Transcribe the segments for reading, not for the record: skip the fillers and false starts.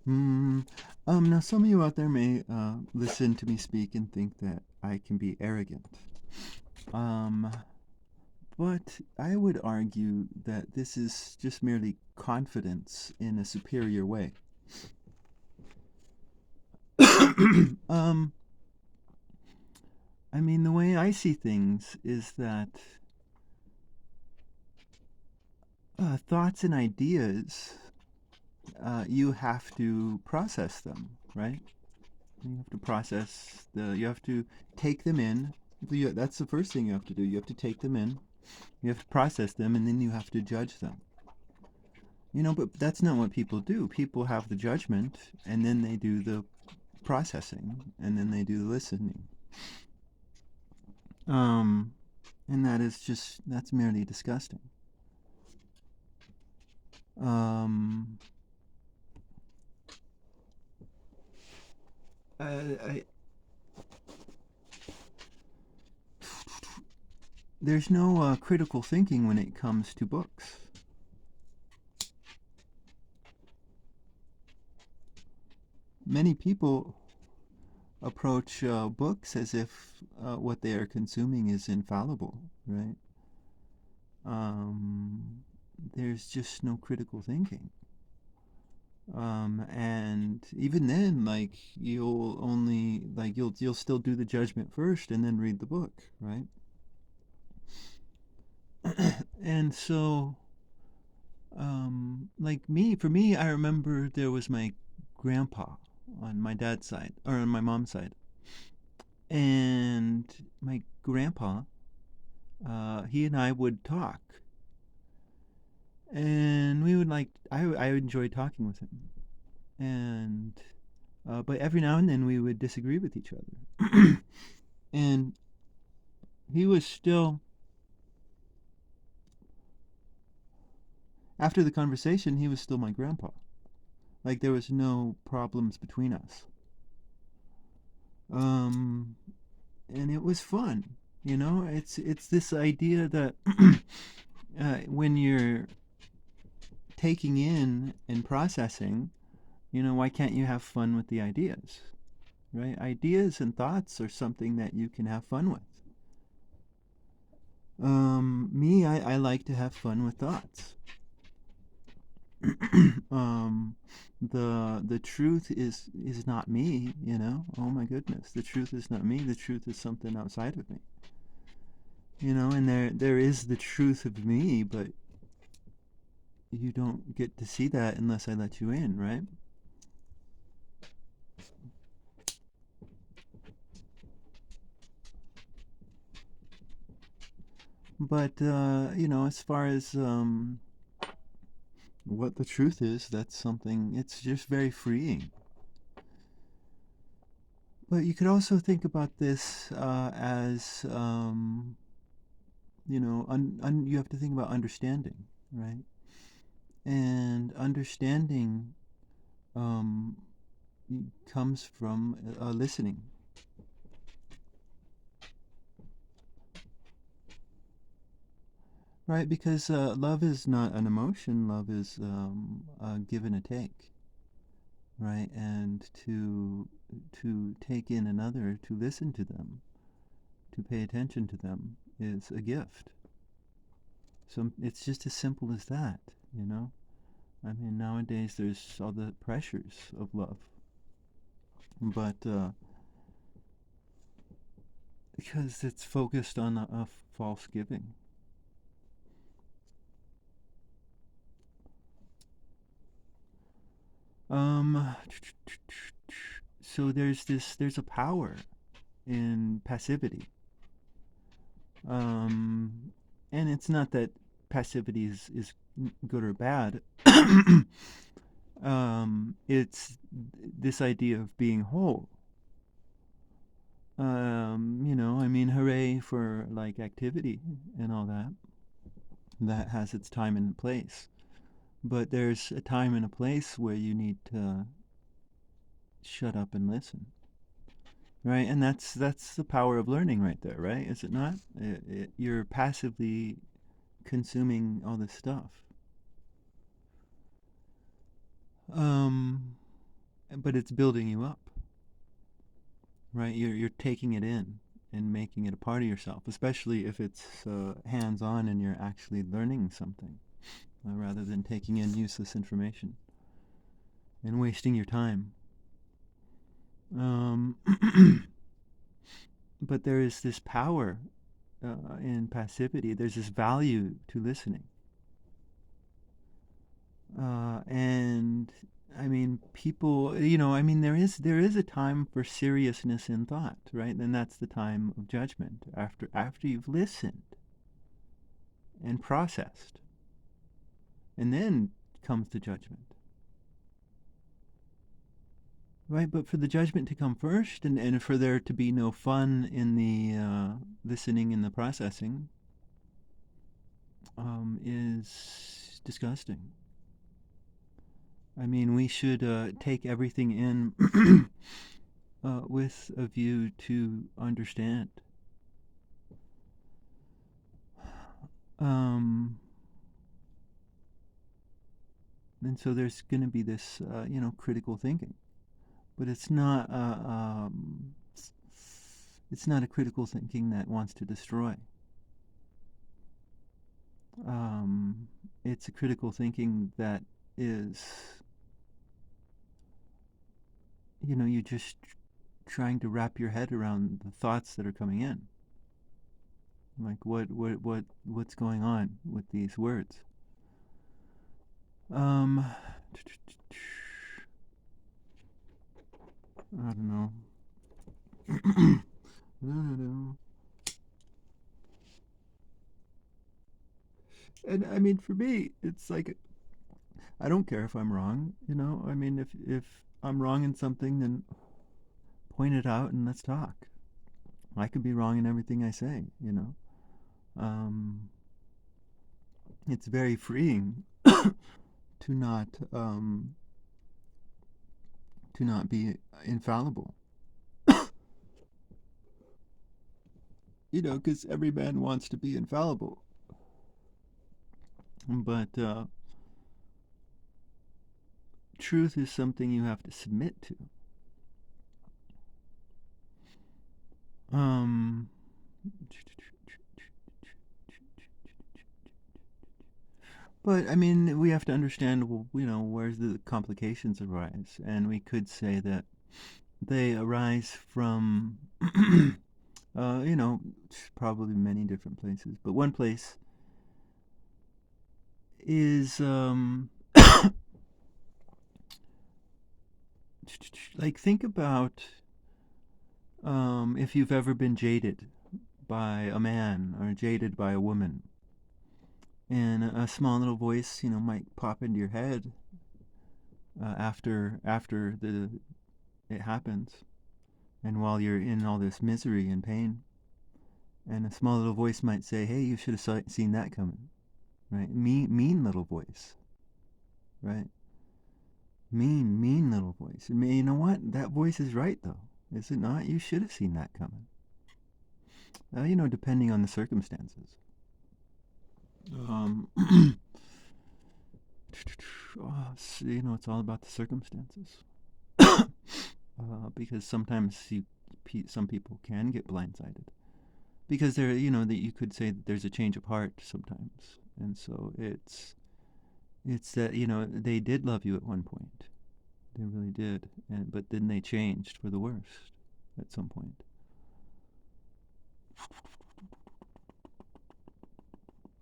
Hmm. Now some of you out there may listen to me speak and think that I can be arrogant. Um, but I would argue that this is just merely confidence in a superior way. um, I mean, the way I see things is that thoughts and ideas, you have to process them, right? You have to you have to take them in. That's the first thing you have to do. You have to take them in. You have to process them, and then you have to judge them. But that's not what people do. People have the judgment, and then they do the processing, and then they do the listening. Um, and that's merely disgusting. Um, I, there's no critical thinking when it comes to books. Many people approach books as if what they are consuming is infallible, right? Um, there's just no critical thinking. And even then, like you'll still do the judgment first and then read the book, right? And so, for me, I remember there was my grandpa on my dad's side or on my mom's side, and my grandpa, he and I would talk, and we would I enjoyed talking with him, and but every now and then we would disagree with each other, and he was still after the conversation he was still my grandpa. Like there was no problems between us. Um, and it was fun. It's this idea that when you're taking in and processing, why can't you have fun with the ideas? Right? Ideas and thoughts are something that you can have fun with. I like to have fun with thoughts. um, the truth is not me. Oh my goodness, the truth is not me. The truth is something outside of me. And there is the truth of me, but you don't get to see that unless I let you in, right? But as far as what the truth is, that's something. It's just very freeing. But you could also think about this as you have to think about understanding, right? And understanding um, comes from listening, right? Because love is not an emotion. Love is a give and a take, right? And to take in another, to listen to them, to pay attention to them is a gift. So it's just as simple as that, you know. I mean, nowadays there's all the pressures of love, but because it's focused on a false giving. Um, so there's a power in passivity. Um, and it's not that passivity is good or bad. It's this idea of being whole. I mean, hooray for like activity and all that. That has its time and place. But there's a time and a place where you need to shut up and listen. Right? And that's the power of learning right there, right? Is it not? You're passively consuming all this stuff. Um but it's building you up, right? You're taking it in and making it a part of yourself, especially if it's hands-on and you're actually learning something, rather than taking in useless information and wasting your time. Um, but there is this power in passivity. There's this value to listening. And I mean, people, there is a time for seriousness in thought, right? And that's the time of judgment, after you've listened and processed, and then comes the judgment, right? But for the judgment to come first, and for there to be no fun in the listening and the processing, is disgusting. I mean, we should take everything in with a view to understand. Um, and so there's going to be this, critical thinking, but it's not a critical thinking that wants to destroy. Um, it's a critical thinking that is, you just trying to wrap your head around the thoughts that are coming in. Like what's going on with these words? I don't know. I don't know. And I mean, for me, it's like I don't care if I'm wrong. I mean, if I'm wrong in something, then point it out and let's talk. I could be wrong in everything I say. Um, it's very freeing to not be infallible. Because every man wants to be infallible, but truth is something you have to submit to. Um, but I mean, we have to understand, where the complications arise, and we could say that they arise from, probably many different places. But one place is, like, think about if you've ever been jaded by a man or jaded by a woman, and a small little voice, might pop into your head after it happens, and while you're in all this misery and pain, and a small little voice might say, "Hey, you should have seen that coming," right? Mean little voice, right? Mean little voice. I mean, you know what? That voice is right, though, is it not? You should have seen that coming. Depending on the circumstances. Um, it's all about the circumstances. Because sometimes some people can get blindsided. Because that you could say that there's a change of heart sometimes. And so it's that, they did love you at one point. They really did. But then they changed for the worst at some point.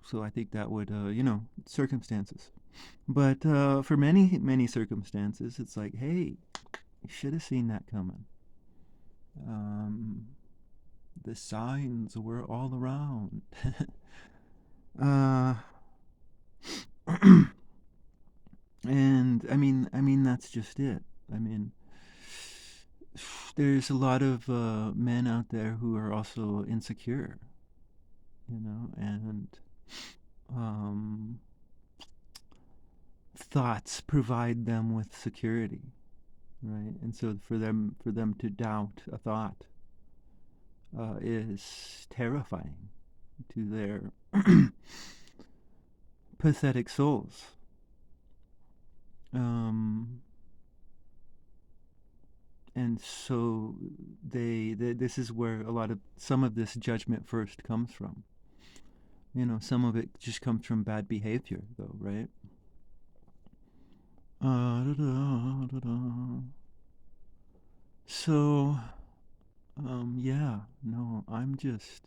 So I think that would, circumstances. But for many, many circumstances, it's like, hey, you should have seen that coming. The signs were all around. uh, and I mean, that's just it. I mean, there's a lot of men out there who are also insecure, and um, thoughts provide them with security, right? And so for them to doubt a thought is terrifying to their pathetic souls. Um, and so this is where some of this judgment first comes from. Some of it just comes from bad behavior, though, right? So, yeah, no, I'm just,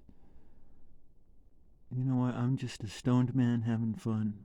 you know what? I'm just a stoned man having fun.